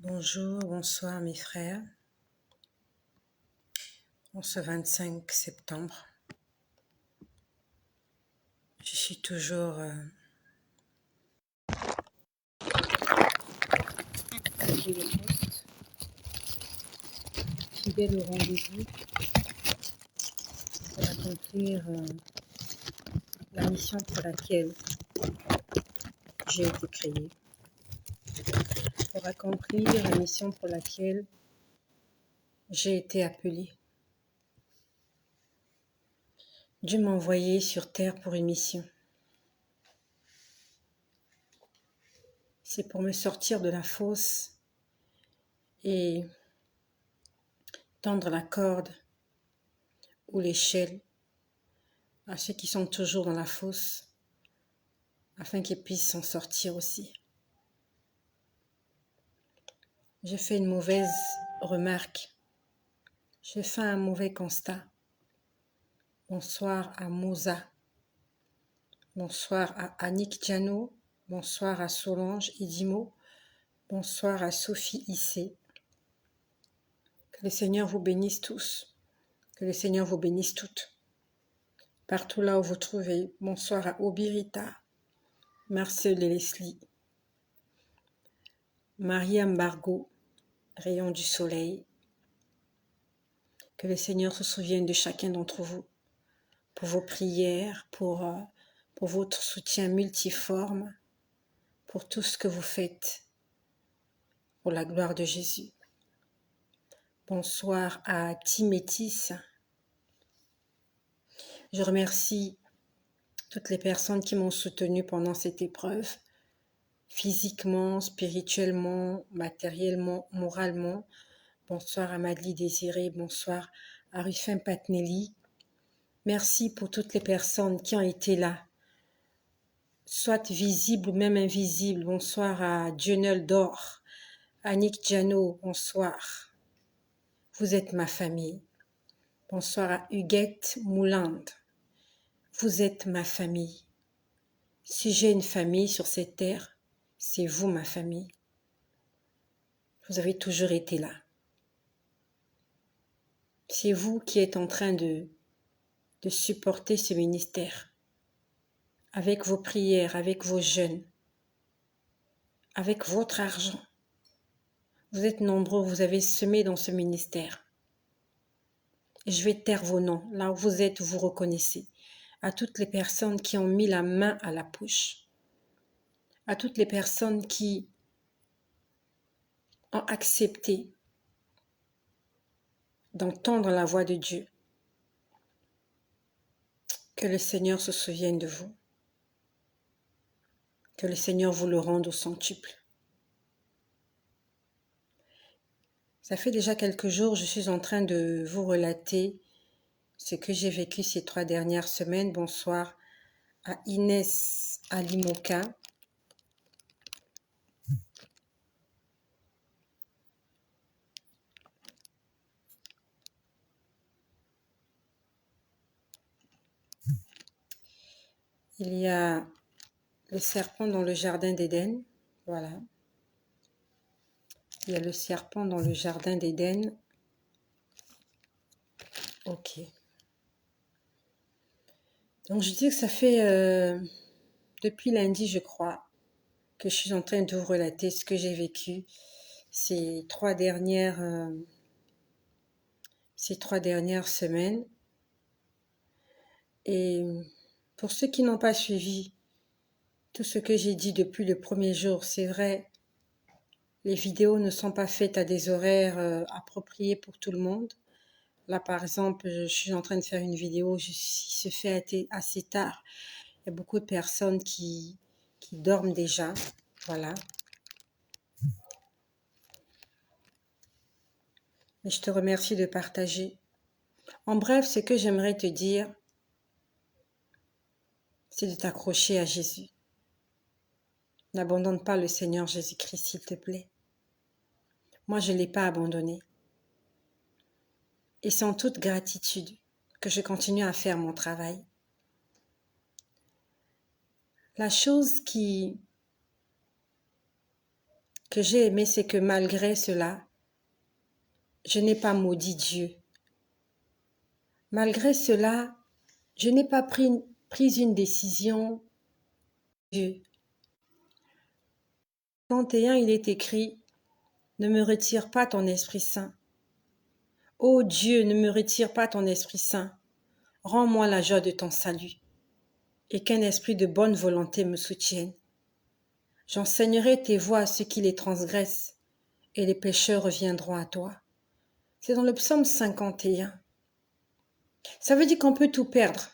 Bonjour, bonsoir mes frères. En ce 25 septembre, je suis toujours fidèle au rendez-vous pour accomplir la mission pour laquelle j'ai été créée, pour accomplir la mission pour laquelle j'ai été appelée. Dieu m'a envoyé sur terre pour une mission. C'est pour me sortir de la fosse et tendre la corde ou l'échelle à ceux qui sont toujours dans la fosse, afin qu'ils puissent s'en sortir aussi. J'ai fait une mauvaise remarque. J'ai fait un mauvais constat. Bonsoir à Mouza. Bonsoir à Annick Diano. Bonsoir à Solange Idimo. Bonsoir à Sophie Issé. Que le Seigneur vous bénisse tous. Que le Seigneur vous bénisse toutes. Partout là où vous trouvez. Bonsoir à Obirita. Marcel et Leslie. Mariam Bargo. Rayon du soleil. Que le Seigneur se souvienne de chacun d'entre vous. Pour vos prières, pour votre soutien multiforme, pour tout ce que vous faites, pour la gloire de Jésus. Bonsoir à Timétis. Je remercie toutes les personnes qui m'ont soutenue pendant cette épreuve, physiquement, spirituellement, matériellement, moralement. Bonsoir à Madly Désiré, bonsoir à Rufin Patnelli. Merci pour toutes les personnes qui ont été là, soit visibles ou même invisibles. Bonsoir à Dionel Dor, Annick Diano, bonsoir. Vous êtes ma famille. Bonsoir à Huguette Moulande. Vous êtes ma famille. Si j'ai une famille sur cette terre, c'est vous ma famille. Vous avez toujours été là. C'est vous qui êtes en train de supporter ce ministère. Avec vos prières, avec vos jeûnes, avec votre argent. Vous êtes nombreux, vous avez semé dans ce ministère. Et je vais taire vos noms. Là où vous êtes, vous reconnaissez. À toutes les personnes qui ont mis la main à la poche. À toutes les personnes qui ont accepté d'entendre la voix de Dieu. Que le Seigneur se souvienne de vous. Que le Seigneur vous le rende au centuple. Ça fait déjà quelques jours, je suis en train de vous relater ce que j'ai vécu ces 3 dernières semaines. Bonsoir à Inès Alimoka. Il y a le serpent dans le jardin d'Éden. Voilà. Il y a le serpent dans le jardin d'Éden. Ok. Donc je dis que ça fait depuis lundi, je crois, que je suis en train de vous relater ce que j'ai vécu ces 3 dernières semaines. Et pour ceux qui n'ont pas suivi tout ce que j'ai dit depuis le premier jour, c'est vrai, les vidéos ne sont pas faites à des horaires appropriés pour tout le monde. Là, par exemple, je suis en train de faire une vidéo, il se fait assez tard. Il y a beaucoup de personnes qui dorment déjà. Voilà. Mais je te remercie de partager. En bref, ce que j'aimerais te dire, c'est de t'accrocher à Jésus. N'abandonne pas le Seigneur Jésus-Christ, s'il te plaît. Moi, je ne l'ai pas abandonné. Et c'est en toute gratitude que je continue à faire mon travail. La chose qui que j'ai aimé, c'est que malgré cela, je n'ai pas maudit Dieu. Malgré cela, je n'ai pas pris une décision. Dieu. 31, il est écrit, ne me retire pas ton Esprit Saint. Ô Dieu, ne me retire pas ton Esprit Saint. Rends-moi la joie de ton salut et qu'un esprit de bonne volonté me soutienne. J'enseignerai tes voies à ceux qui les transgressent et les pécheurs reviendront à toi. C'est dans le psaume 51. Ça veut dire qu'on peut tout perdre.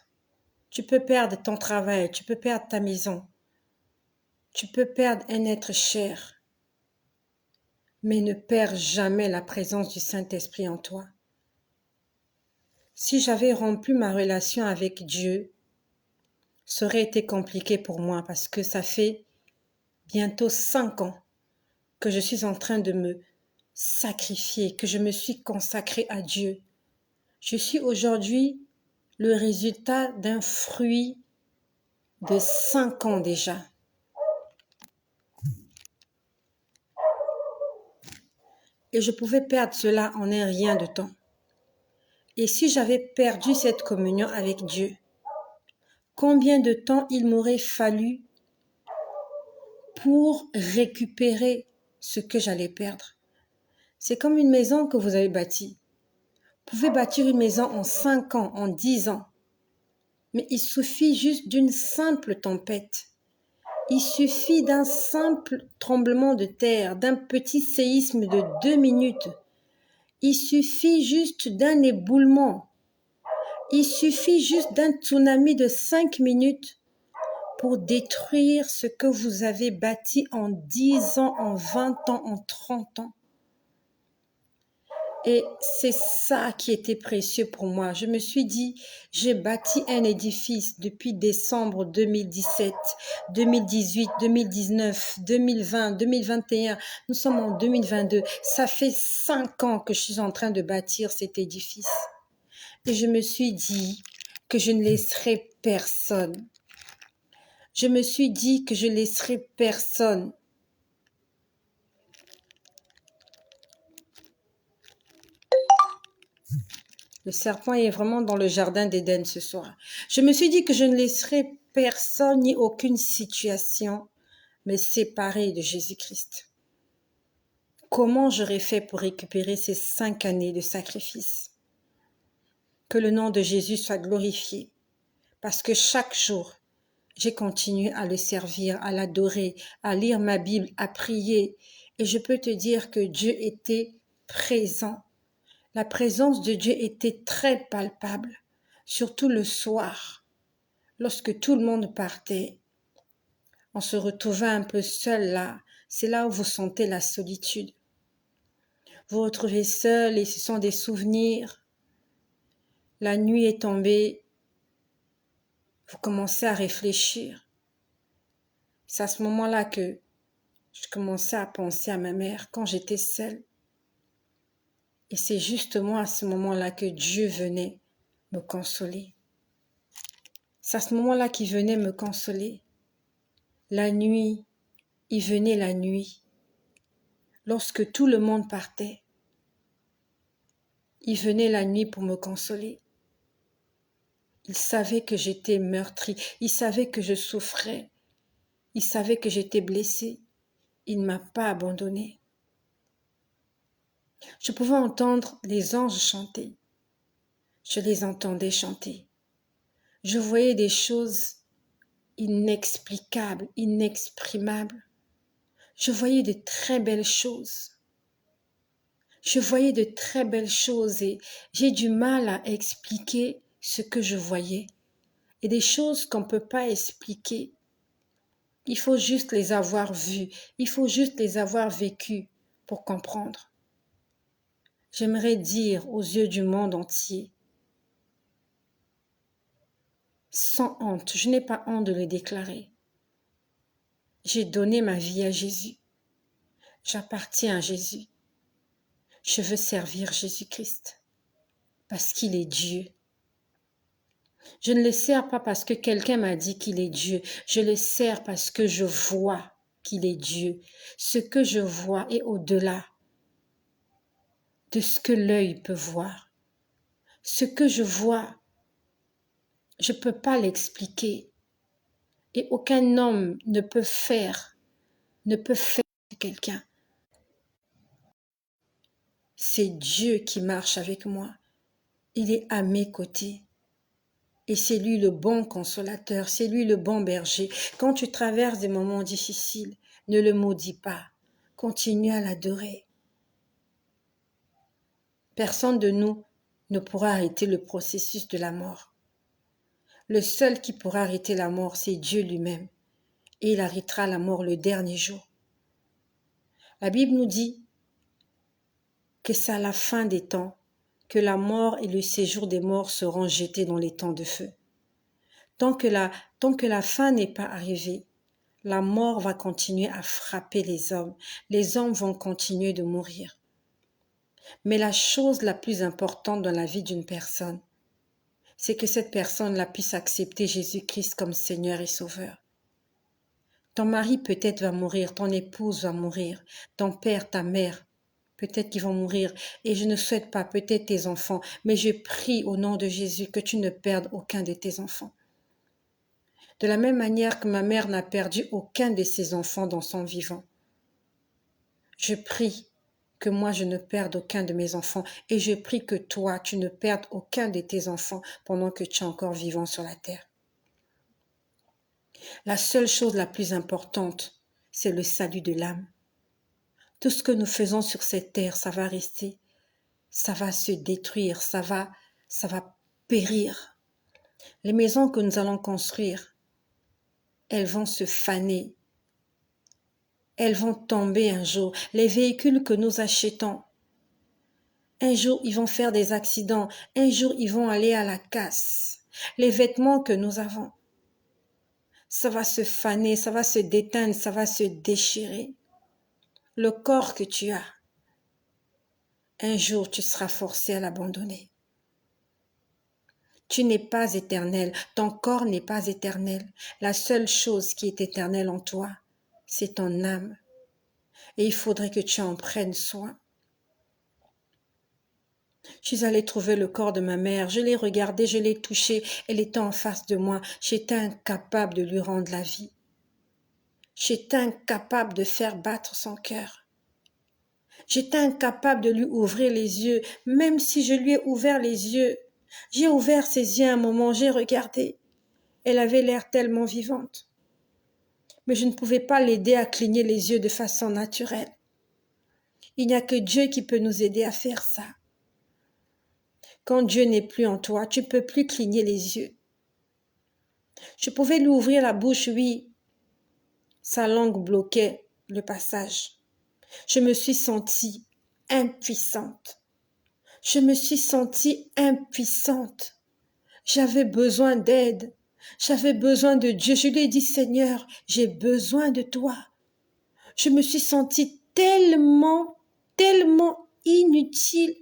Tu peux perdre ton travail, tu peux perdre ta maison, tu peux perdre un être cher, mais ne perds jamais la présence du Saint-Esprit en toi. Si j'avais rompu ma relation avec Dieu, ça aurait été compliqué pour moi parce que ça fait bientôt 5 ans que je suis en train de me sacrifier, que je me suis consacrée à Dieu. Je suis aujourd'hui le résultat d'un fruit de 5 ans déjà. Et je pouvais perdre cela en un rien de temps. Et si j'avais perdu cette communion avec Dieu, combien de temps il m'aurait fallu pour récupérer ce que j'allais perdre? C'est comme une maison que vous avez bâtie. Vous pouvez bâtir une maison en 5 ans, en 10 ans. Mais il suffit juste d'une simple tempête. Il suffit d'un simple tremblement de terre, d'un petit séisme de 2 minutes. Il suffit juste d'un éboulement. Il suffit juste d'un tsunami de 5 minutes pour détruire ce que vous avez bâti en 10 ans, en 20 ans, en 30 ans. Et c'est ça qui était précieux pour moi. Je me suis dit, j'ai bâti un édifice depuis décembre 2017, 2018, 2019, 2020, 2021. Nous sommes en 2022. Ça fait 5 ans que je suis en train de bâtir cet édifice. Et je me suis dit que je ne laisserai personne. Je me suis dit que je laisserai personne. Le serpent est vraiment dans le jardin d'Éden ce soir. Je me suis dit que je ne laisserai personne ni aucune situation me séparer de Jésus-Christ. Comment j'aurais fait pour récupérer ces 5 années de sacrifice? Que le nom de Jésus soit glorifié, parce que chaque jour, j'ai continué à le servir, à l'adorer, à lire ma Bible, à prier. Et je peux te dire que Dieu était présent. La présence de Dieu était très palpable, surtout le soir, lorsque tout le monde partait. On se retrouvait un peu seul là. C'est là où vous sentez la solitude. Vous vous retrouvez seul et ce sont des souvenirs. La nuit est tombée. Vous commencez à réfléchir. C'est à ce moment-là que je commençais à penser à ma mère quand j'étais seule. Et c'est justement à ce moment-là que Dieu venait me consoler. C'est à ce moment-là qu'il venait me consoler. La nuit, il venait la nuit. Lorsque tout le monde partait, il venait la nuit pour me consoler. Il savait que j'étais meurtrie. Il savait que je souffrais. Il savait que j'étais blessée. Il ne m'a pas abandonnée. Je pouvais entendre les anges chanter. Je les entendais chanter. Je voyais des choses inexplicables, inexprimables. Je voyais de très belles choses. Je voyais de très belles choses et j'ai du mal à expliquer ce que je voyais. Et des choses qu'on ne peut pas expliquer. Il faut juste les avoir vues. Il faut juste les avoir vécues pour comprendre. J'aimerais dire aux yeux du monde entier, sans honte, je n'ai pas honte de le déclarer. J'ai donné ma vie à Jésus. J'appartiens à Jésus. Je veux servir Jésus-Christ parce qu'il est Dieu. Je ne le sers pas parce que quelqu'un m'a dit qu'il est Dieu. Je le sers parce que je vois qu'il est Dieu. Ce que je vois est au-delà de ce que l'œil peut voir. Ce que je vois, je ne peux pas l'expliquer. Et aucun homme ne peut faire de quelqu'un. C'est Dieu qui marche avec moi. Il est à mes côtés. Et c'est lui le bon consolateur, c'est lui le bon berger. Quand tu traverses des moments difficiles, ne le maudis pas. Continue à l'adorer. Personne de nous ne pourra arrêter le processus de la mort. Le seul qui pourra arrêter la mort, c'est Dieu lui-même. Et il arrêtera la mort le dernier jour. La Bible nous dit que c'est à la fin des temps que la mort et le séjour des morts seront jetés dans les temps de feu. Tant que la fin n'est pas arrivée, la mort va continuer à frapper les hommes. Les hommes vont continuer de mourir. Mais la chose la plus importante dans la vie d'une personne, c'est que cette personne-là puisse accepter Jésus-Christ comme Seigneur et Sauveur. Ton mari peut-être va mourir, ton épouse va mourir, ton père, ta mère, peut-être qu'ils vont mourir. Et je ne souhaite pas, peut-être tes enfants, mais je prie au nom de Jésus que tu ne perdes aucun de tes enfants. De la même manière que ma mère n'a perdu aucun de ses enfants dans son vivant. Je prie que moi je ne perde aucun de mes enfants et je prie que toi tu ne perdes aucun de tes enfants pendant que tu es encore vivant sur la terre. La seule chose la plus importante, c'est le salut de l'âme. Tout ce que nous faisons sur cette terre, ça va rester, ça va se détruire, ça va périr. Les maisons que nous allons construire, elles vont se faner. Elles vont tomber un jour. Les véhicules que nous achetons, un jour ils vont faire des accidents. Un jour ils vont aller à la casse. Les vêtements que nous avons, ça va se faner, ça va se déteindre, ça va se déchirer. Le corps que tu as, un jour tu seras forcé à l'abandonner. Tu n'es pas éternel, ton corps n'est pas éternel. La seule chose qui est éternelle en toi, c'est ton âme. Et il faudrait que tu en prennes soin. Je suis allée trouver le corps de ma mère, je l'ai regardé, je l'ai touché, elle était en face de moi. J'étais incapable de lui rendre la vie. J'étais incapable de faire battre son cœur. J'étais incapable de lui ouvrir les yeux, même si je lui ai ouvert les yeux. J'ai ouvert ses yeux un moment, j'ai regardé. Elle avait l'air tellement vivante. Mais je ne pouvais pas l'aider à cligner les yeux de façon naturelle. Il n'y a que Dieu qui peut nous aider à faire ça. Quand Dieu n'est plus en toi, tu ne peux plus cligner les yeux. Je pouvais lui ouvrir la bouche, oui. Sa langue bloquait le passage. Je me suis sentie impuissante. Je me suis sentie impuissante. J'avais besoin d'aide. J'avais besoin de Dieu. Je lui ai dit, Seigneur, j'ai besoin de toi. Je me suis sentie tellement inutile.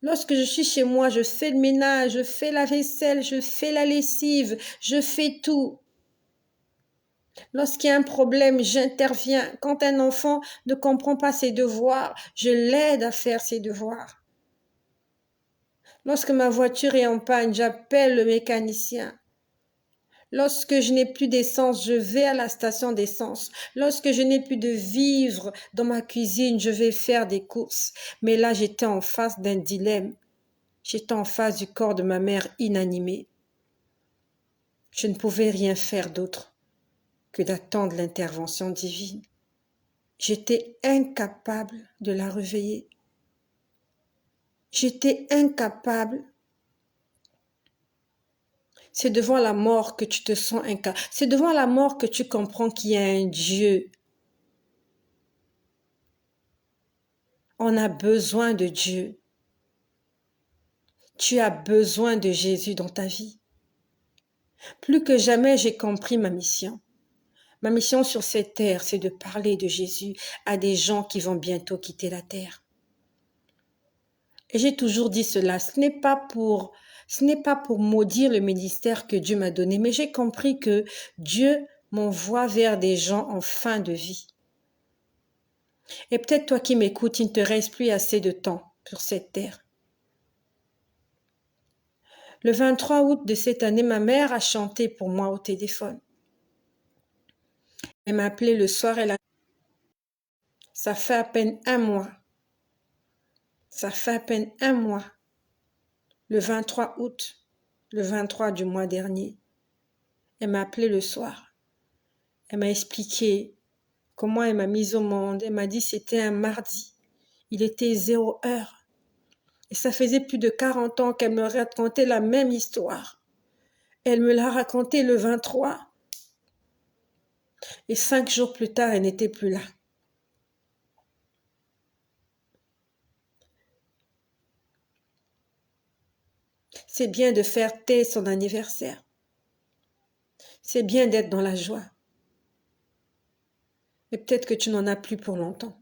Lorsque je suis chez moi, je fais le ménage, je fais la vaisselle, je fais la lessive, je fais tout. Lorsqu'il y a un problème, j'interviens. Quand un enfant ne comprend pas ses devoirs, je l'aide à faire ses devoirs. Lorsque ma voiture est en panne, j'appelle le mécanicien. Lorsque je n'ai plus d'essence, je vais à la station d'essence. Lorsque je n'ai plus de vivres dans ma cuisine, je vais faire des courses. Mais là, j'étais en face d'un dilemme. J'étais en face du corps de ma mère inanimé. Je ne pouvais rien faire d'autre que d'attendre l'intervention divine. J'étais incapable de la réveiller. J'étais incapable. C'est devant la mort que tu te sens incapable. C'est devant la mort que tu comprends qu'il y a un Dieu. On a besoin de Dieu. Tu as besoin de Jésus dans ta vie. Plus que jamais, j'ai compris ma mission. Ma mission sur cette terre, c'est de parler de Jésus à des gens qui vont bientôt quitter la terre. Et j'ai toujours dit cela, ce n'est pas pour maudire le ministère que Dieu m'a donné, mais j'ai compris que Dieu m'envoie vers des gens en fin de vie. Et peut-être toi qui m'écoutes, il ne te reste plus assez de temps sur cette terre. Le 23 août de cette année, ma mère a chanté pour moi au téléphone. Elle m'a appelé le soir, ça fait à peine un mois. Ça fait à peine un mois. Le 23 août, le 23 du mois dernier, elle m'a appelé le soir. Elle m'a expliqué comment elle m'a mise au monde. Elle m'a dit que c'était un mardi. Il était 0 heure. Et ça faisait plus de 40 ans qu'elle me racontait la même histoire. Elle me l'a raconté le 23. Et 5 jours plus tard, elle n'était plus là. C'est bien de fêter son anniversaire. C'est bien d'être dans la joie. Mais peut-être que tu n'en as plus pour longtemps.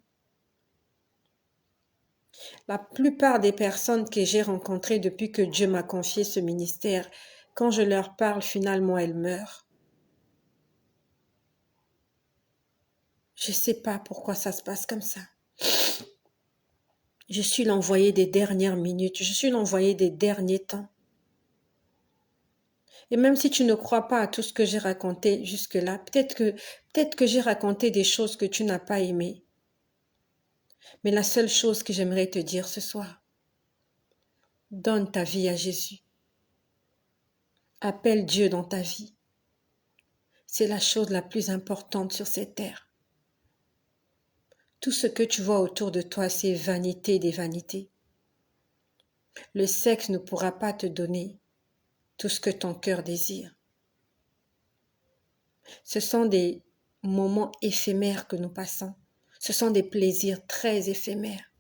La plupart des personnes que j'ai rencontrées depuis que Dieu m'a confié ce ministère, quand je leur parle, finalement, elles meurent. Je ne sais pas pourquoi ça se passe comme ça. Je suis l'envoyé des dernières minutes. Je suis l'envoyé des derniers temps. Et même si tu ne crois pas à tout ce que j'ai raconté jusque-là, peut-être que j'ai raconté des choses que tu n'as pas aimées. Mais la seule chose que j'aimerais te dire ce soir, donne ta vie à Jésus. Appelle Dieu dans ta vie. C'est la chose la plus importante sur cette terre. Tout ce que tu vois autour de toi, c'est vanité des vanités. Le sexe ne pourra pas te donner tout ce que ton cœur désire. Ce sont des moments éphémères que nous passons. Ce sont des plaisirs très éphémères.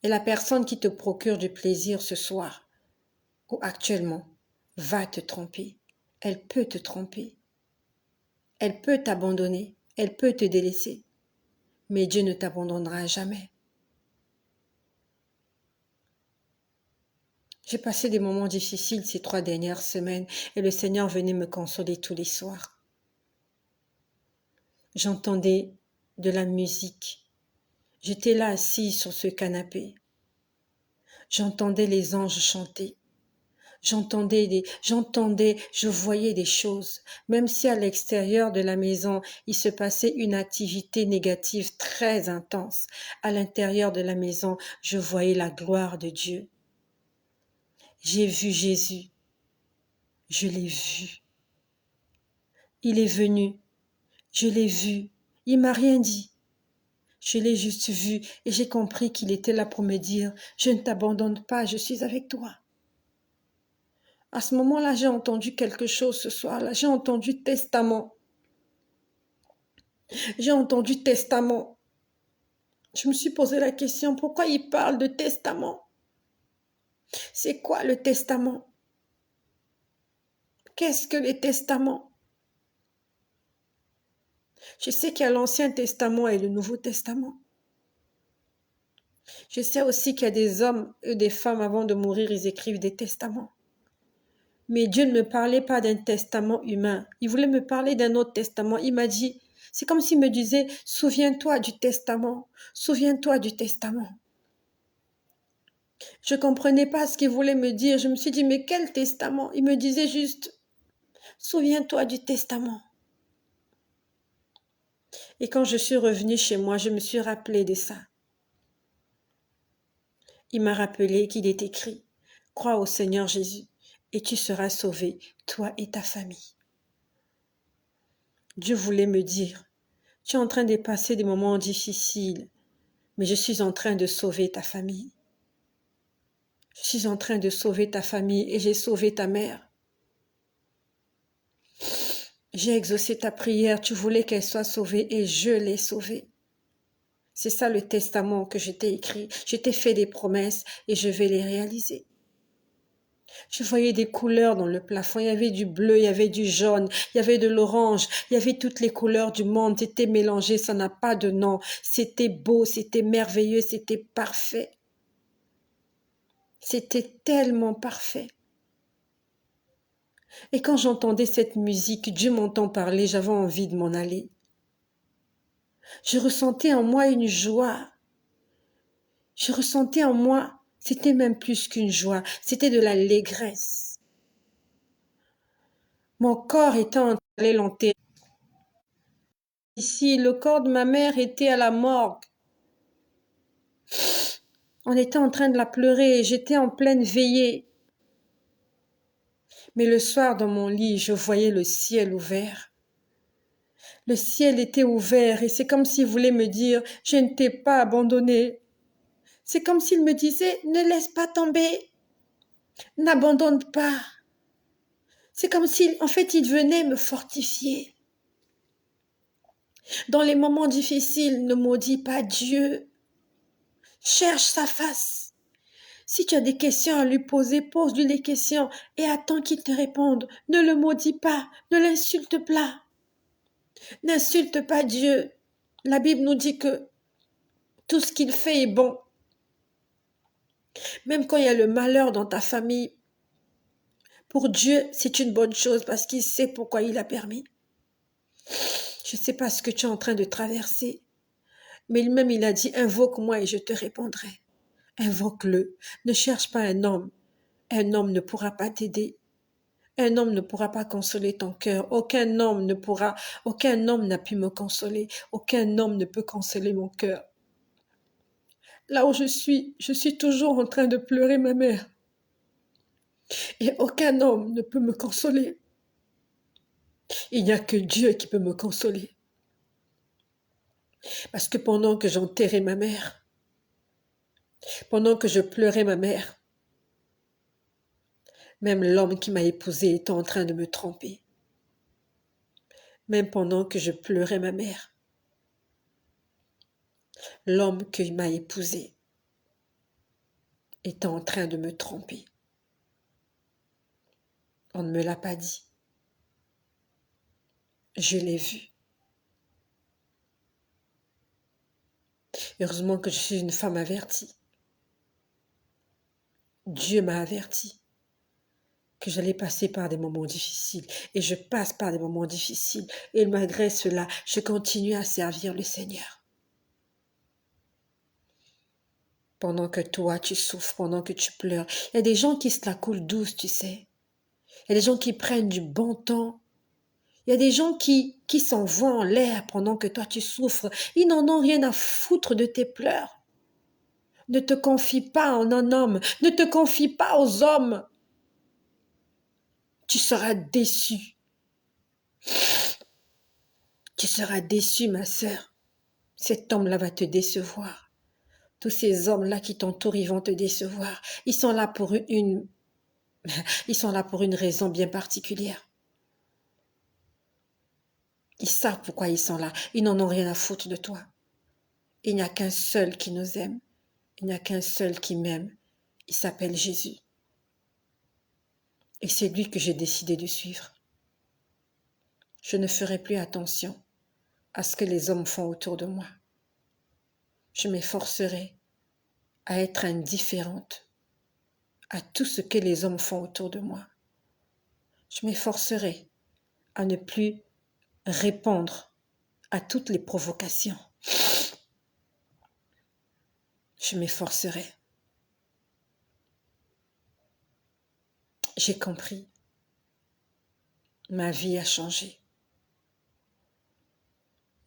Et la personne qui te procure du plaisir ce soir ou actuellement va te tromper. Elle peut te tromper. Elle peut t'abandonner. Elle peut te délaisser. Mais Dieu ne t'abandonnera jamais. J'ai passé des moments difficiles ces 3 dernières semaines et le Seigneur venait me consoler tous les soirs. J'entendais de la musique. J'étais là assise sur ce canapé. J'entendais les anges chanter. Je voyais des choses. Même si à l'extérieur de la maison, il se passait une activité négative très intense, à l'intérieur de la maison, je voyais la gloire de Dieu. J'ai vu Jésus. Je l'ai vu. Il est venu. Je l'ai vu. Il m'a rien dit. Je l'ai juste vu et j'ai compris qu'il était là pour me dire, je ne t'abandonne pas, je suis avec toi. À ce moment-là, j'ai entendu quelque chose ce soir-là. J'ai entendu testament. J'ai entendu testament. Je me suis posé la question, pourquoi il parle de testament? C'est quoi le testament? Qu'est-ce que les testaments? Je sais qu'il y a l'Ancien Testament et le Nouveau Testament. Je sais aussi qu'il y a des hommes et des femmes, avant de mourir, ils écrivent des testaments. Mais Dieu ne me parlait pas d'un testament humain. Il voulait me parler d'un autre testament. Il m'a dit, c'est comme s'il me disait, souviens-toi du testament. Souviens-toi du testament. Je ne comprenais pas ce qu'il voulait me dire. Je me suis dit, mais quel testament? Il me disait juste, souviens-toi du testament. Et quand je suis revenue chez moi, je me suis rappelée de ça. Il m'a rappelé qu'il est écrit, crois au Seigneur Jésus et tu seras sauvé, toi et ta famille. Dieu voulait me dire, tu es en train de passer des moments difficiles, mais je suis en train de sauver ta famille. Je suis en train de sauver ta famille et j'ai sauvé ta mère. J'ai exaucé ta prière, tu voulais qu'elle soit sauvée et je l'ai sauvée. C'est ça le testament que je t'ai écrit. Je t'ai fait des promesses et je vais les réaliser. Je voyais des couleurs dans le plafond. Il y avait du bleu, il y avait du jaune, il y avait de l'orange, il y avait toutes les couleurs du monde. C'était mélangé, ça n'a pas de nom. C'était beau, c'était merveilleux, c'était parfait. C'était tellement parfait. Et quand j'entendais cette musique, Dieu m'entend parler, j'avais envie de m'en aller. Je ressentais en moi une joie. Je ressentais en moi, c'était même plus qu'une joie, c'était de l'allégresse. Mon corps était en train d'aller l'enterrer. Ici, le corps de ma mère était à la morgue. On était en train de la pleurer, j'étais en pleine veillée. Mais le soir, dans mon lit, je voyais le ciel ouvert. Le ciel était ouvert et c'est comme s'il voulait me dire, je ne t'ai pas abandonné. C'est comme s'il me disait, ne laisse pas tomber, n'abandonne pas. C'est comme s'il, en fait, il venait me fortifier. Dans les moments difficiles, ne maudis pas Dieu. Cherche sa face. Si tu as des questions à lui poser, pose-lui des questions et attends qu'il te réponde. Ne le maudis pas, ne l'insulte pas. N'insulte pas Dieu. La Bible nous dit que tout ce qu'il fait est bon. Même quand il y a le malheur dans ta famille, pour Dieu, c'est une bonne chose parce qu'il sait pourquoi il a permis. Je ne sais pas ce que tu es en train de traverser, mais lui-même il a dit, invoque-moi et je te répondrai. Invoque-le. Ne cherche pas un homme. Un homme ne pourra pas t'aider. Un homme ne pourra pas consoler ton cœur. Aucun homme n'a pu me consoler. Aucun homme ne peut consoler mon cœur. Là où je suis toujours en train de pleurer ma mère. Et aucun homme ne peut me consoler. Il n'y a que Dieu qui peut me consoler. Parce que pendant que j'enterrais ma mère, pendant que je pleurais ma mère, même l'homme qui m'a épousée était en train de me tromper. Même pendant que je pleurais ma mère, l'homme qui m'a épousée était en train de me tromper. On ne me l'a pas dit. Je l'ai vu. Heureusement que je suis une femme avertie. Dieu m'a averti que j'allais passer par des moments difficiles. Et je passe par des moments difficiles. Et malgré cela, je continue à servir le Seigneur. Pendant que toi, tu souffres, pendant que tu pleures. Il y a des gens qui se la coulent douce, tu sais. Il y a des gens qui prennent du bon temps. Il y a des gens qui s'envoient en l'air pendant que toi, tu souffres. Ils n'en ont rien à foutre de tes pleurs. Ne te confie pas en un homme. Ne te confie pas aux hommes. Tu seras déçu. Tu seras déçu, ma sœur. Cet homme-là va te décevoir. Tous ces hommes-là qui t'entourent, ils vont te décevoir. Ils sont là pour une raison bien particulière. Ils savent pourquoi ils sont là. Ils n'en ont rien à foutre de toi. Il n'y a qu'un seul qui nous aime. Il n'y a qu'un seul qui m'aime. Il s'appelle Jésus. Et c'est lui que j'ai décidé de suivre. Je ne ferai plus attention à ce que les hommes font autour de moi. Je m'efforcerai à être indifférente à tout ce que les hommes font autour de moi. Je m'efforcerai à ne plus répondre à toutes les provocations. Je m'efforcerai. J'ai compris. Ma vie a changé.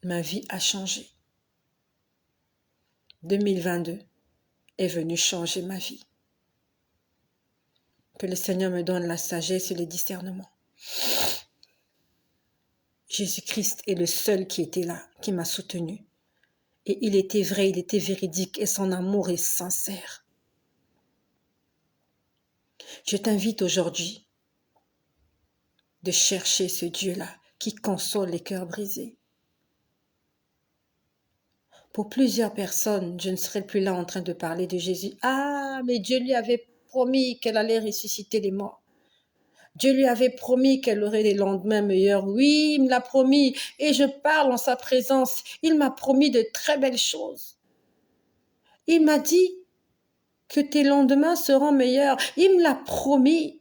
Ma vie a changé. 2022 est venu changer ma vie. Que le Seigneur me donne la sagesse et le discernement. Jésus-Christ est le seul qui était là, qui m'a soutenu. Et il était vrai, il était véridique et son amour est sincère. Je t'invite aujourd'hui de chercher ce Dieu-là qui console les cœurs brisés. Pour plusieurs personnes, je ne serai plus là en train de parler de Jésus. Ah, mais Dieu lui avait promis qu'elle allait ressusciter les morts. Dieu lui avait promis qu'elle aurait des lendemains meilleurs. Oui, il me l'a promis et je parle en sa présence. Il m'a promis de très belles choses. Il m'a dit que tes lendemains seront meilleurs. Il me l'a promis.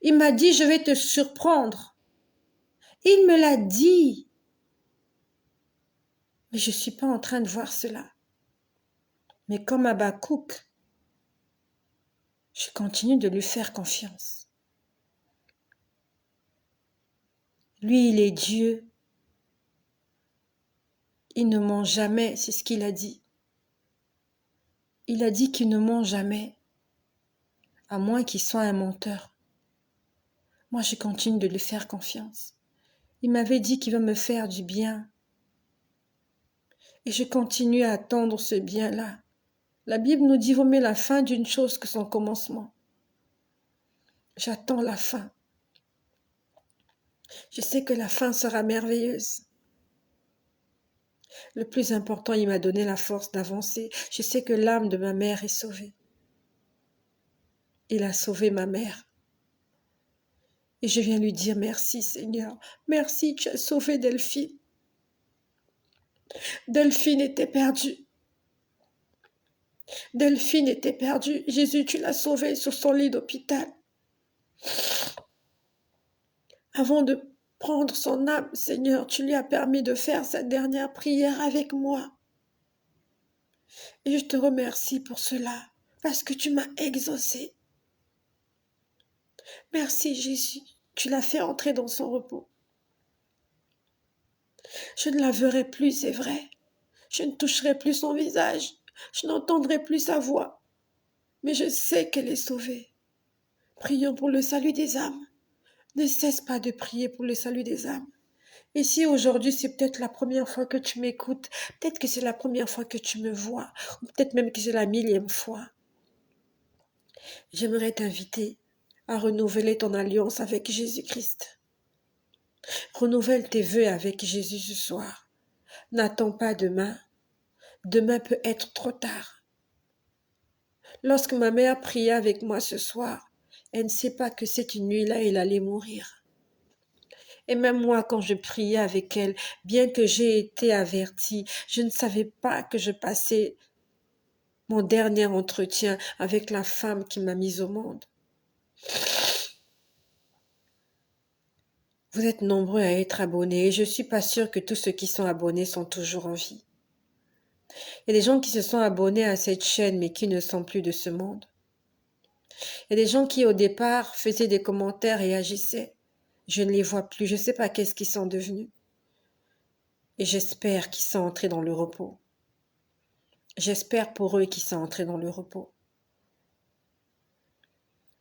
Il m'a dit, je vais te surprendre. Il me l'a dit. Mais je ne suis pas en train de voir cela. Mais comme Habakkuk, je continue de lui faire confiance. Lui, il est Dieu. Il ne ment jamais, c'est ce qu'il a dit. Il a dit qu'il ne ment jamais, à moins qu'il soit un menteur. Moi, je continue de lui faire confiance. Il m'avait dit qu'il va me faire du bien. Et je continue à attendre ce bien-là. La Bible nous dit, vaut mieux la fin d'une chose que son commencement. J'attends la fin. Je sais que la fin sera merveilleuse. Le plus important, il m'a donné la force d'avancer. Je sais que l'âme de ma mère est sauvée. Il a sauvé ma mère. Et je viens lui dire merci Seigneur. Merci, tu as sauvé Delphine. Delphine était perdue. Delphine était perdue. Jésus, tu l'as sauvée sur son lit d'hôpital. Avant de prendre son âme, Seigneur, tu lui as permis de faire sa dernière prière avec moi. Et je te remercie pour cela, parce que tu m'as exaucé. Merci Jésus, tu l'as fait entrer dans son repos. Je ne la verrai plus, c'est vrai. Je ne toucherai plus son visage. Je n'entendrai plus sa voix. Mais je sais qu'elle est sauvée. Prions pour le salut des âmes. Ne cesse pas de prier pour le salut des âmes. Et si aujourd'hui c'est peut-être la première fois que tu m'écoutes, peut-être que c'est la première fois que tu me vois, ou peut-être même que c'est la millième fois, j'aimerais t'inviter à renouveler ton alliance avec Jésus-Christ. Renouvelle tes vœux avec Jésus ce soir. N'attends pas demain. Demain peut être trop tard. Lorsque ma mère priait avec moi ce soir, elle ne sait pas que cette nuit-là, elle allait mourir. Et même moi, quand je priais avec elle, bien que j'ai été avertie, je ne savais pas que je passais mon dernier entretien avec la femme qui m'a mise au monde. Vous êtes nombreux à être abonnés et je ne suis pas sûre que tous ceux qui sont abonnés sont toujours en vie. Il y a des gens qui se sont abonnés à cette chaîne mais qui ne sont plus de ce monde. Il y a des gens qui au départ faisaient des commentaires et agissaient. Je ne les vois plus, je ne sais pas qu'est-ce qu'ils sont devenus. Et j'espère qu'ils sont entrés dans le repos. J'espère pour eux qu'ils sont entrés dans le repos.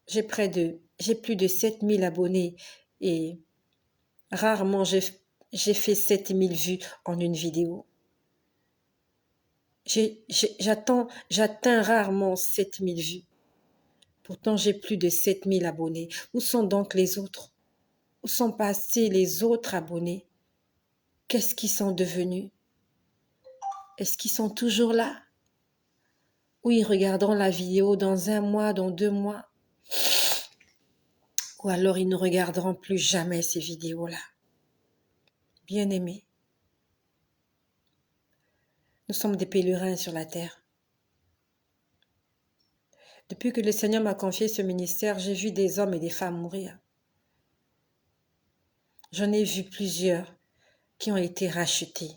J'ai plus de 7000 abonnés et rarement j'ai fait 7000 vues en une vidéo. J'atteins rarement 7000 vues. Pourtant, j'ai plus de 7000 abonnés. Où sont donc les autres? Où sont passés les autres abonnés? Qu'est-ce qu'ils sont devenus? Est-ce qu'ils sont toujours là? Ou ils regarderont la vidéo dans 1 mois, dans 2 mois? Ou alors ils ne regarderont plus jamais ces vidéos-là? Bien-aimés, nous sommes des pèlerins sur la terre. Depuis que le Seigneur m'a confié ce ministère, j'ai vu des hommes et des femmes mourir. J'en ai vu plusieurs qui ont été rachetés.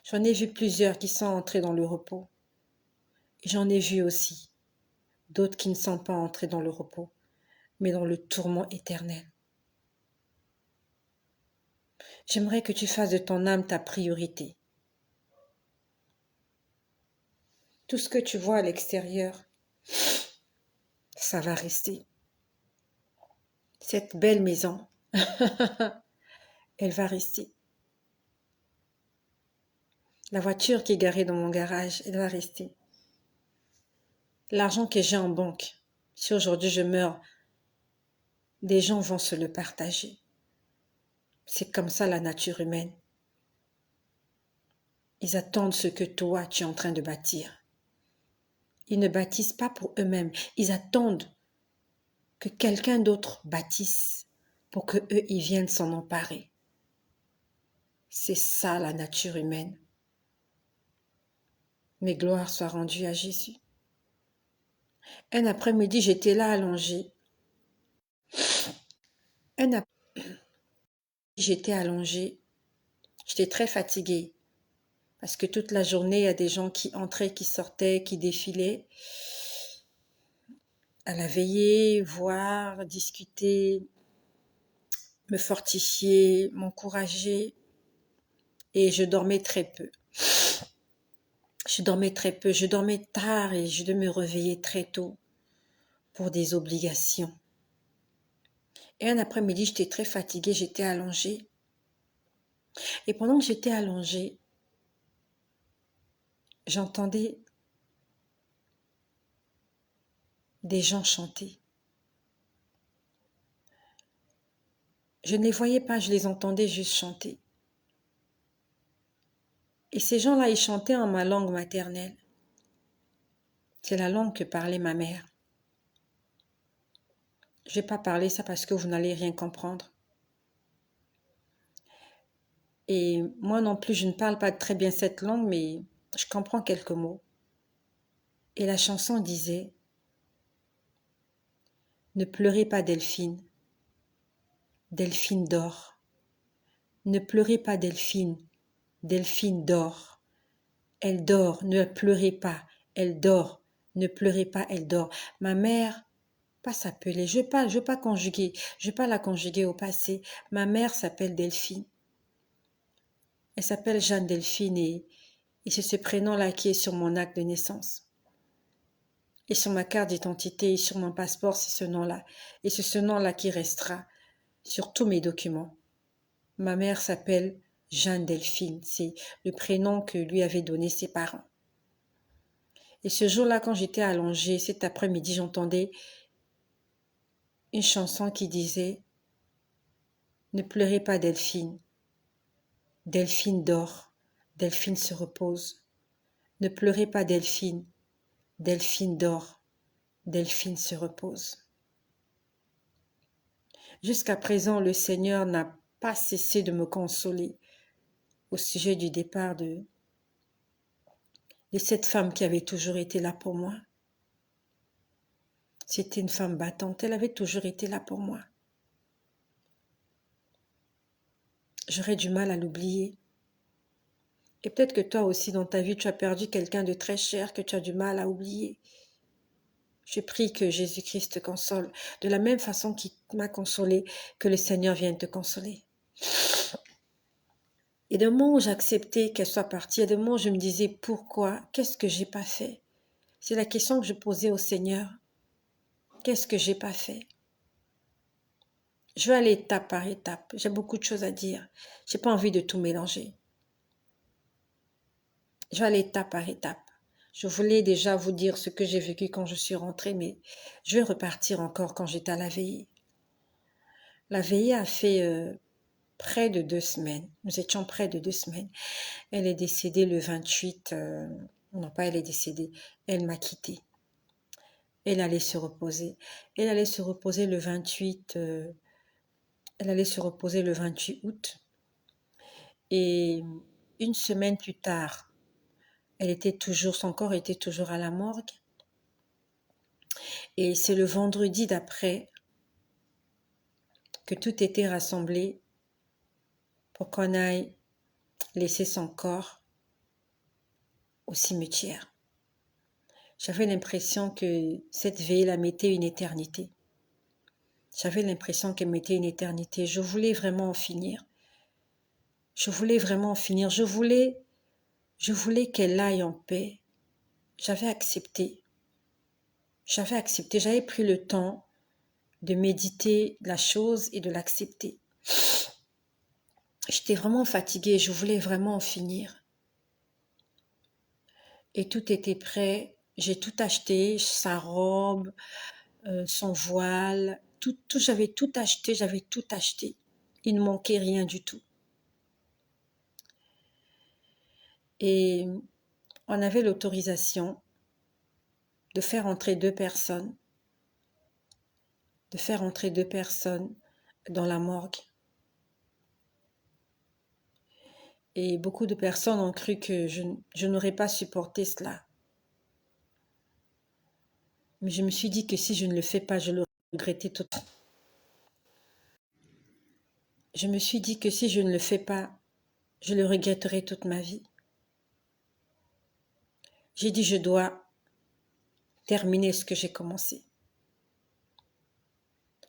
J'en ai vu plusieurs qui sont entrés dans le repos. Et j'en ai vu aussi d'autres qui ne sont pas entrés dans le repos, mais dans le tourment éternel. J'aimerais que tu fasses de ton âme ta priorité. Tout ce que tu vois à l'extérieur, ça va rester. Cette belle maison, elle va rester. La voiture qui est garée dans mon garage, elle va rester. L'argent que j'ai en banque, si aujourd'hui je meurs, des gens vont se le partager. C'est comme ça la nature humaine. Ils attendent ce que toi, tu es en train de bâtir. Ils ne bâtissent pas pour eux-mêmes. Ils attendent que quelqu'un d'autre bâtisse pour que eux ils viennent s'en emparer. C'est ça la nature humaine. Mais gloire soit rendue à Jésus. Un après-midi, j'étais là allongée. Un après, j'étais allongée. J'étais très fatiguée parce que toute la journée, il y a des gens qui entraient, qui sortaient, qui défilaient. À la veiller, voir, discuter, me fortifier, m'encourager. Et je dormais très peu. Je dormais très peu, je dormais tard et je devais me réveiller très tôt pour des obligations. Et un après-midi, j'étais très fatiguée, j'étais allongée. Et pendant que j'étais allongée, j'entendais des gens chanter. Je ne les voyais pas, je les entendais juste chanter. Et ces gens-là, ils chantaient en ma langue maternelle. C'est la langue que parlait ma mère. Je ne vais pas parler ça parce que vous n'allez rien comprendre. Et moi non plus, je ne parle pas très bien cette langue, mais je comprends quelques mots. Et la chanson disait « Ne pleurez pas Delphine, Delphine dort. Ne pleurez pas Delphine, Delphine dort. Elle dort, ne pleurez pas, elle dort. Ne pleurez pas, elle dort. » Ma mère, pas s'appeler, je ne veux pas conjuguer, je ne veux pas la conjuguer au passé. Ma mère s'appelle Delphine. Elle s'appelle Jeanne Delphine et c'est ce prénom-là qui est sur mon acte de naissance. Et sur ma carte d'identité et sur mon passeport, c'est ce nom-là. Et c'est ce nom-là qui restera sur tous mes documents. Ma mère s'appelle Jeanne Delphine. C'est le prénom que lui avaient donné ses parents. Et ce jour-là, quand j'étais allongée, cet après-midi, j'entendais une chanson qui disait « Ne pleurez pas Delphine. Delphine dort. Delphine se repose. Ne pleurez pas Delphine. Delphine dort. Delphine se repose. » Jusqu'à présent, le Seigneur n'a pas cessé de me consoler au sujet du départ de cette femme qui avait toujours été là pour moi. C'était une femme battante, elle avait toujours été là pour moi. J'aurais du mal à l'oublier. Et peut-être que toi aussi, dans ta vie, tu as perdu quelqu'un de très cher que tu as du mal à oublier. Je prie que Jésus-Christ te console de la même façon qu'il m'a consolé, que le Seigneur vienne te consoler. Et de moments où j'acceptais qu'elle soit partie, et de moments où je me disais pourquoi, qu'est-ce que j'ai pas fait? C'est la question que je posais au Seigneur. Qu'est-ce que j'ai pas fait? Je vais aller étape par étape. J'ai beaucoup de choses à dire. J'ai pas envie de tout mélanger. Je vais aller étape par étape. Je voulais déjà vous dire ce que j'ai vécu quand je suis rentrée, mais je vais repartir encore quand j'étais à la veillée. La veillée a fait près de 2 semaines. Nous étions près de 2 semaines. Elle est décédée le 28... non, pas elle est décédée. Elle m'a quittée. Elle allait se reposer. Elle allait se reposer le 28... elle allait se reposer le 28 août. Et une semaine plus tard, son corps était toujours à la morgue. Et c'est le vendredi d'après que tout était rassemblé pour qu'on aille laisser son corps au cimetière. J'avais l'impression que cette veille la mettait une éternité. J'avais l'impression qu'elle mettait une éternité. Je voulais vraiment en finir. Je voulais vraiment en finir. Je voulais qu'elle aille en paix. J'avais accepté. J'avais pris le temps de méditer la chose et de l'accepter. J'étais vraiment fatiguée, je voulais vraiment en finir. Et tout était prêt, j'ai tout acheté, sa robe, son voile, j'avais tout acheté. Il ne manquait rien du tout. Et on avait l'autorisation de faire entrer 2 personnes, dans la morgue. Et beaucoup de personnes ont cru que je n'aurais pas supporté cela. Mais je me suis dit que si je ne le fais pas, je le regrettais totalement. je me suis dit que si je ne le fais pas, je le regretterai toute ma vie. J'ai dit je dois terminer ce que j'ai commencé.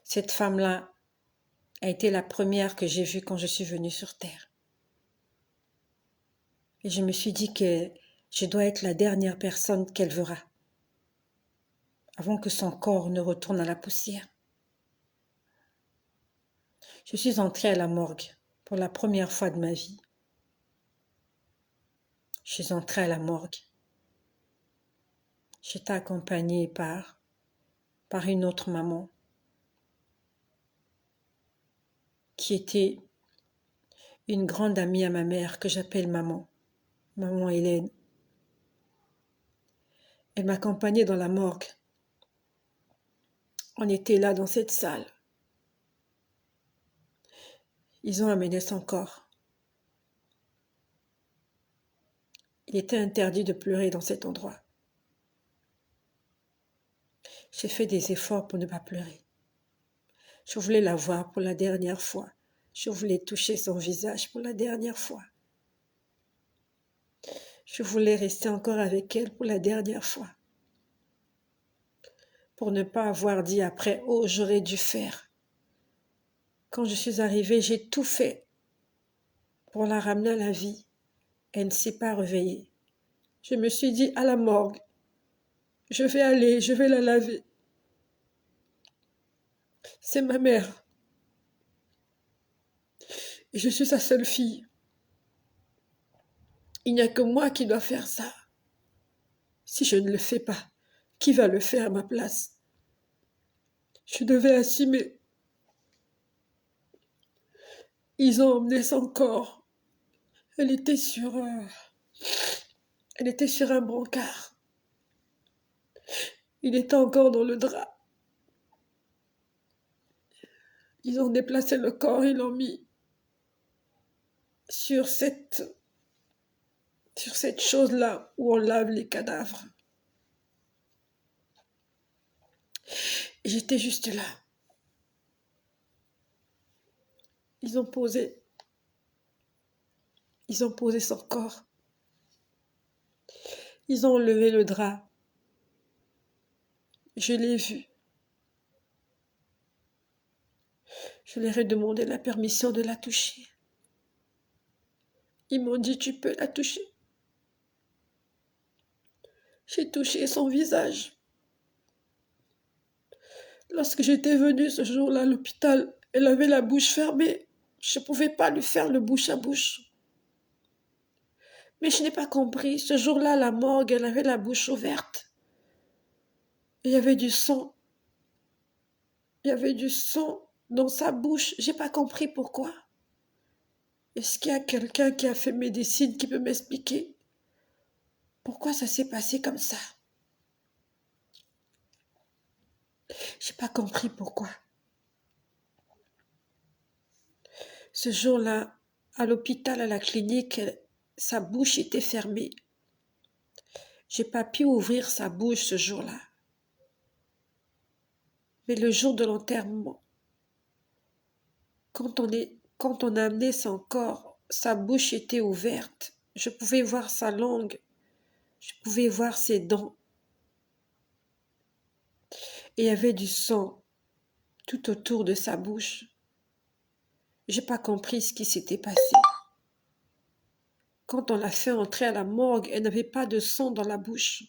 Cette femme-là a été la première que j'ai vue quand je suis venue sur Terre. Et je me suis dit que je dois être la dernière personne qu'elle verra, avant que son corps ne retourne à la poussière. Je suis entrée à la morgue pour la première fois de ma vie. Je suis entrée à la morgue. J'étais accompagnée par une autre maman qui était une grande amie à ma mère que j'appelle maman Hélène. Elle m'accompagnait dans la morgue. On était là dans cette salle. Ils ont amené son corps. Il était interdit de pleurer dans cet endroit. J'ai fait des efforts pour ne pas pleurer. Je voulais la voir pour la dernière fois. Je voulais toucher son visage pour la dernière fois. Je voulais rester encore avec elle pour la dernière fois. Pour ne pas avoir dit après, oh, j'aurais dû faire. Quand je suis arrivée, j'ai tout fait pour la ramener à la vie. Elle ne s'est pas réveillée. Je me suis dit, à la morgue, je vais aller, je vais la laver. C'est ma mère. Et je suis sa seule fille. Il n'y a que moi qui dois faire ça. Si je ne le fais pas, qui va le faire à ma place? Je devais assumer. Ils ont emmené son corps. Elle était sur un brancard. Il était encore dans le drap. Ils ont déplacé le corps et l'ont mis sur cette chose-là où on lave les cadavres. Et j'étais juste là. Ils ont posé son corps. Ils ont enlevé le drap. Je l'ai vu. Je leur ai demandé la permission de la toucher. Ils m'ont dit, tu peux la toucher. J'ai touché son visage. Lorsque j'étais venue ce jour-là à l'hôpital, elle avait la bouche fermée. Je ne pouvais pas lui faire le bouche à bouche. Mais je n'ai pas compris. Ce jour-là, à la morgue, elle avait la bouche ouverte. Il y avait du sang. Il y avait du sang dans sa bouche. Je n'ai pas compris pourquoi. Est-ce qu'il y a quelqu'un qui a fait médecine qui peut m'expliquer pourquoi ça s'est passé comme ça? Je n'ai pas compris pourquoi. Ce jour-là, à l'hôpital, à la clinique, sa bouche était fermée. J'ai pas pu ouvrir sa bouche ce jour-là. Mais le jour de l'enterrement, quand on a amené son corps, sa bouche était ouverte. Je pouvais voir sa langue. Je pouvais voir ses dents. Et il y avait du sang tout autour de sa bouche. J'ai pas compris ce qui s'était passé. Quand on l'a fait entrer à la morgue, elle n'avait pas de sang dans la bouche.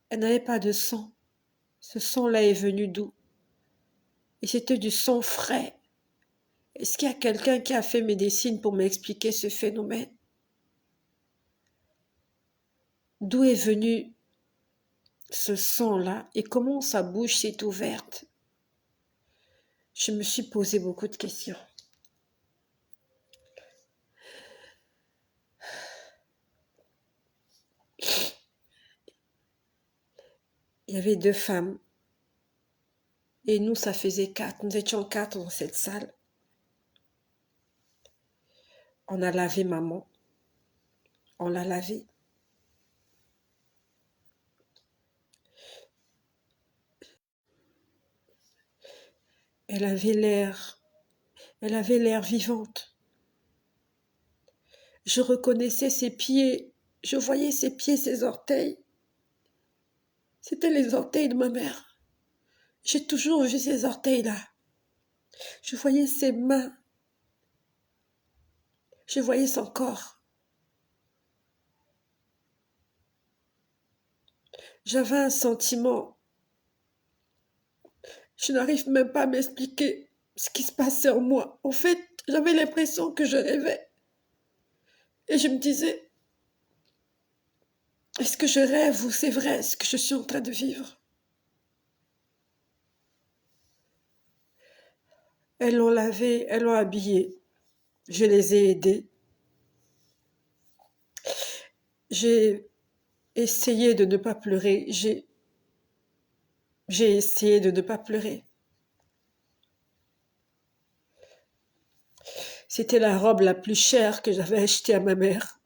Elle n'avait pas de sang. Ce sang-là est venu d'où? Et c'était du sang frais. Est-ce qu'il y a quelqu'un qui a fait médecine pour m'expliquer ce phénomène? D'où est venu ce sang-là et comment sa bouche s'est ouverte? Je me suis posé beaucoup de questions. Il y avait 2 femmes et nous, ça faisait 4. Nous étions 4 dans cette salle. On a lavé maman. On l'a lavée. Elle avait l'air, elle avait l'air vivante. Je reconnaissais ses pieds, je voyais ses pieds, ses orteils. C'étaient les orteils de ma mère. J'ai toujours vu ces orteils-là. Je voyais ses mains. Je voyais son corps. J'avais un sentiment. Je n'arrive même pas à m'expliquer ce qui se passait en moi. En fait, j'avais l'impression que je rêvais. Et je me disais, est-ce que je rêve ou c'est vrai ce que je suis en train de vivre? Elles l'ont lavé, elles l'ont habillé. Je les ai aidées. J'ai essayé de ne pas pleurer. J'ai essayé de ne pas pleurer. C'était la robe la plus chère que j'avais achetée à ma mère.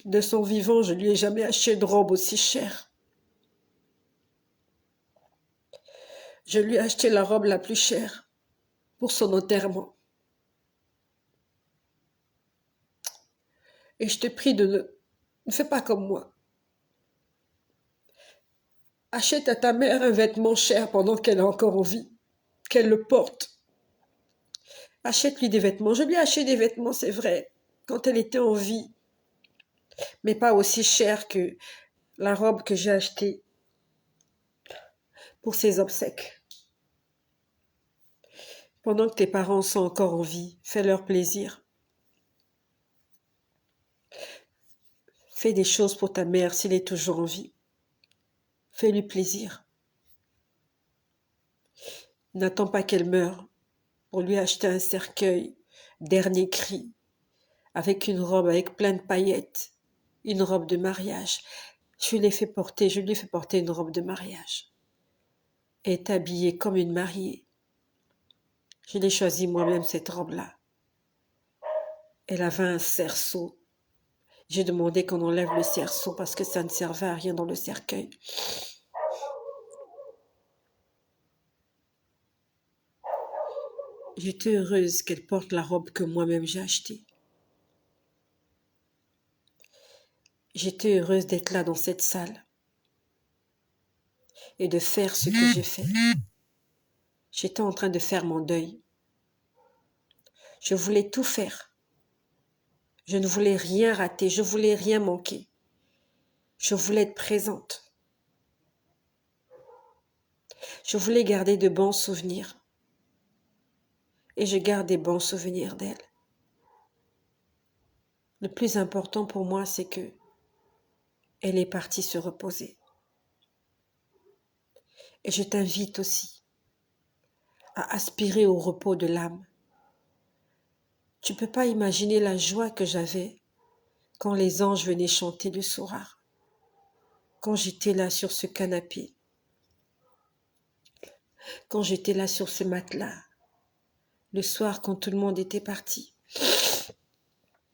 De son vivant, je lui ai jamais acheté de robe aussi chère. Je lui ai acheté la robe la plus chère pour son enterrement. Et je te prie ne fais pas comme moi. Achète à ta mère un vêtement cher pendant qu'elle est encore en vie, qu'elle le porte. Achète-lui des vêtements. Je lui ai acheté des vêtements, c'est vrai, quand elle était en vie, mais pas aussi cher que la robe que j'ai achetée pour ses obsèques. Pendant que tes parents sont encore en vie, fais-leur plaisir. Fais des choses pour ta mère s'il est toujours en vie. Fais-lui plaisir. N'attends pas qu'elle meure pour lui acheter un cercueil, dernier cri, avec une robe avec plein de paillettes, une robe de mariage. Je lui ai fait porter une robe de mariage. Elle est habillée comme une mariée. Je l'ai choisie moi-même, cette robe-là. Elle avait un cerceau. J'ai demandé qu'on enlève le cerceau parce que ça ne servait à rien dans le cercueil. J'étais heureuse qu'elle porte la robe que moi-même j'ai achetée. J'étais heureuse d'être là dans cette salle et de faire ce que j'ai fait. J'étais en train de faire mon deuil. Je voulais tout faire. Je ne voulais rien rater, je voulais rien manquer. Je voulais être présente. Je voulais garder de bons souvenirs. Et je garde des bons souvenirs d'elle. Le plus important pour moi, c'est que elle est partie se reposer. Et je t'invite aussi à aspirer au repos de l'âme. Tu ne peux pas imaginer la joie que j'avais quand les anges venaient chanter le sourare, quand j'étais là sur ce canapé, quand j'étais là sur ce matelas, le soir quand tout le monde était parti,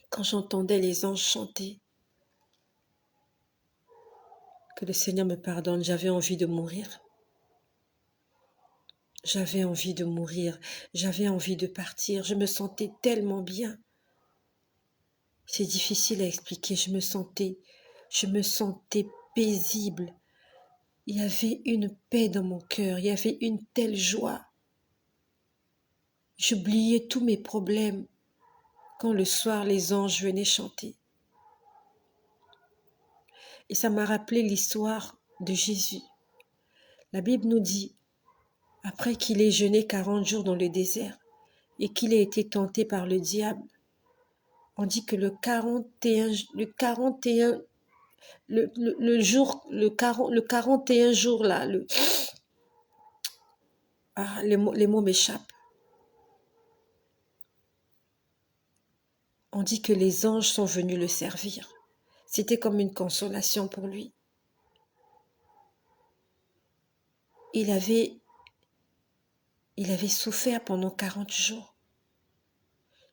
quand j'entendais les anges chanter. Que le Seigneur me pardonne, j'avais envie de mourir. J'avais envie de mourir, j'avais envie de partir, je me sentais tellement bien. C'est difficile à expliquer, je me sentais paisible. Il y avait une paix dans mon cœur, il y avait une telle joie. J'oubliais tous mes problèmes quand le soir les anges venaient chanter. Et ça m'a rappelé l'histoire de Jésus. La Bible nous dit, après qu'il ait jeûné 40 jours dans le désert et qu'il ait été tenté par le diable, on dit que le 41 jours là, les mots m'échappent. On dit que les anges sont venus le servir. C'était comme une consolation pour lui. Il avait souffert pendant 40 jours.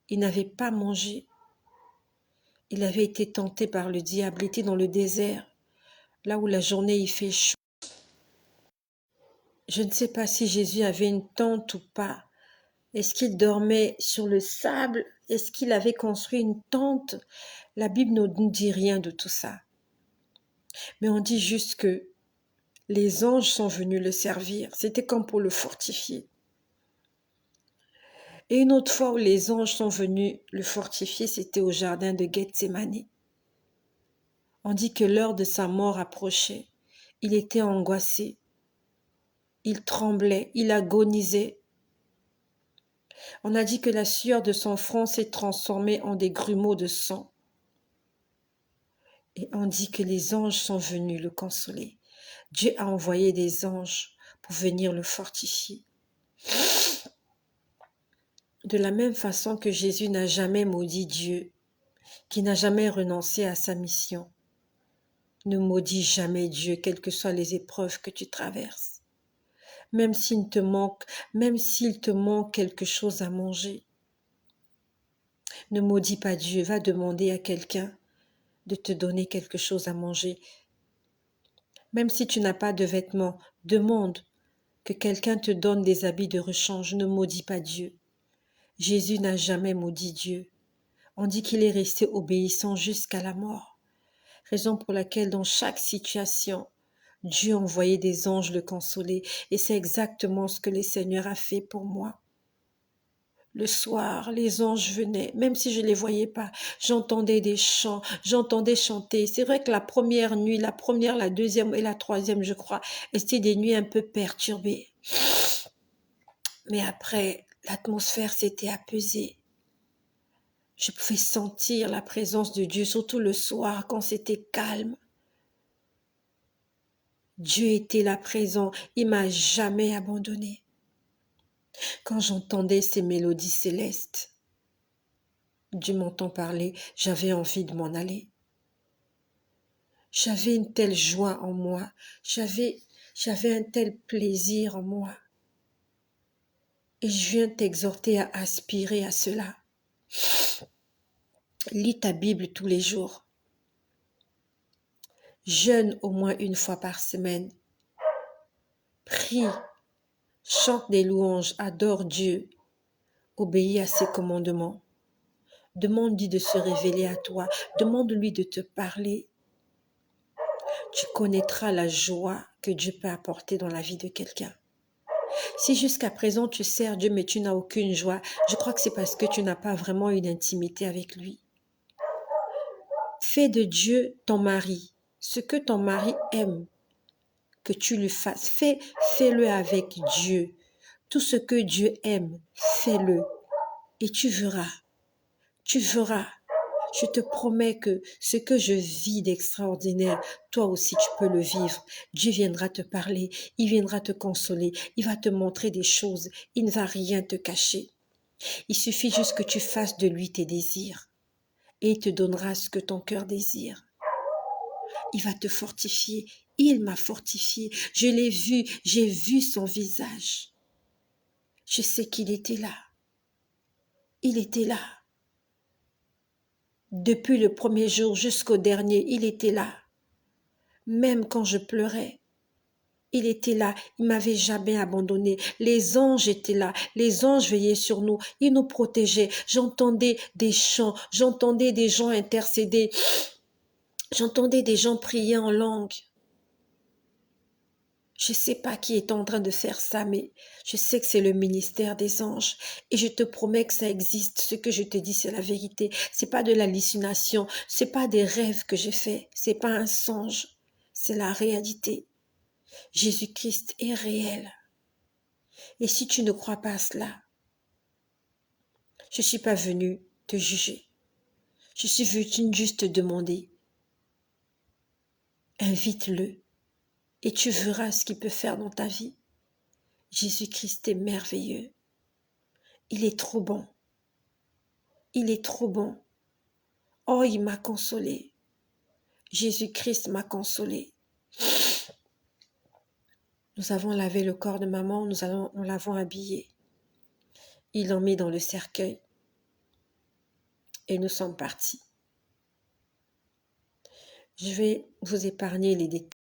Il n'avait pas mangé. Il avait été tenté par le diable. Il était dans le désert, là où la journée il fait chaud. Je ne sais pas si Jésus avait une tente ou pas. Est-ce qu'il dormait sur le sable? Est-ce qu'il avait construit une tente? La Bible ne nous dit rien de tout ça. Mais on dit juste que les anges sont venus le servir. C'était comme pour le fortifier. Et une autre fois où les anges sont venus le fortifier, c'était au jardin de Gethsémani. On dit que l'heure de sa mort approchait. Il était angoissé. Il tremblait. Il agonisait. On a dit que la sueur de son front s'est transformée en des grumeaux de sang. Et on dit que les anges sont venus le consoler. Dieu a envoyé des anges pour venir le fortifier. De la même façon que Jésus n'a jamais maudit Dieu, qui n'a jamais renoncé à sa mission, ne maudis jamais Dieu, quelles que soient les épreuves que tu traverses. Même s'il te manque quelque chose à manger, ne maudis pas Dieu, va demander à quelqu'un de te donner quelque chose à manger. Même si tu n'as pas de vêtements, demande que quelqu'un te donne des habits de rechange, ne maudis pas Dieu. Jésus n'a jamais maudit Dieu. On dit qu'il est resté obéissant jusqu'à la mort. Raison pour laquelle dans chaque situation, Dieu envoyait des anges le consoler. Et c'est exactement ce que le Seigneur a fait pour moi. Le soir, les anges venaient, même si je ne les voyais pas. J'entendais des chants, j'entendais chanter. C'est vrai que la première nuit, la deuxième et la troisième, je crois, c'était des nuits un peu perturbées. Mais après, l'atmosphère s'était apaisée. Je pouvais sentir la présence de Dieu, surtout le soir quand c'était calme. Dieu était là présent, il m'a jamais abandonné. Quand j'entendais ces mélodies célestes, Dieu m'entend parler, j'avais envie de m'en aller. J'avais une telle joie en moi, j'avais un tel plaisir en moi. Et je viens t'exhorter à aspirer à cela. Lis ta Bible tous les jours. Jeûne au moins une fois par semaine. Prie, chante des louanges, adore Dieu, obéis à ses commandements. Demande-lui de se révéler à toi, demande-lui de te parler. Tu connaîtras la joie que Dieu peut apporter dans la vie de quelqu'un. Si jusqu'à présent tu sers Dieu mais tu n'as aucune joie, je crois que c'est parce que tu n'as pas vraiment une intimité avec lui. Fais de Dieu ton mari. Ce que ton mari aime que tu lui fasses, fais-le avec Dieu. Tout ce que Dieu aime, fais-le. Et tu verras. Je te promets que ce que je vis d'extraordinaire, toi aussi tu peux le vivre. Dieu viendra te parler, il viendra te consoler, il va te montrer des choses, il ne va rien te cacher. Il suffit juste que tu fasses de lui tes désirs et il te donnera ce que ton cœur désire. Il va te fortifier, il m'a fortifié, je l'ai vu, j'ai vu son visage. Je sais qu'il était là. Il était là. Depuis le premier jour jusqu'au dernier, il était là. Même quand je pleurais, il était là. Il m'avait jamais abandonné. Les anges étaient là. Les anges veillaient sur nous. Ils nous protégeaient. J'entendais des chants. J'entendais des gens intercéder. J'entendais des gens prier en langue. Je ne sais pas qui est en train de faire ça, mais je sais que c'est le ministère des anges. Et je te promets que ça existe. Ce que je te dis, c'est la vérité. C'est pas de l'hallucination. C'est pas des rêves que j'ai faits. C'est pas un songe. C'est la réalité. Jésus-Christ est réel. Et si tu ne crois pas à cela, je ne suis pas venue te juger. Je suis venue juste te demander. Invite-le. Et tu verras ce qu'il peut faire dans ta vie. Jésus-Christ est merveilleux. Il est trop bon. Il est trop bon. Oh, il m'a consolé. Jésus-Christ m'a consolé. Nous avons lavé le corps de maman, nous l'avons habillé. Ils l'ont mis dans le cercueil. Et nous sommes partis. Je vais vous épargner les détails.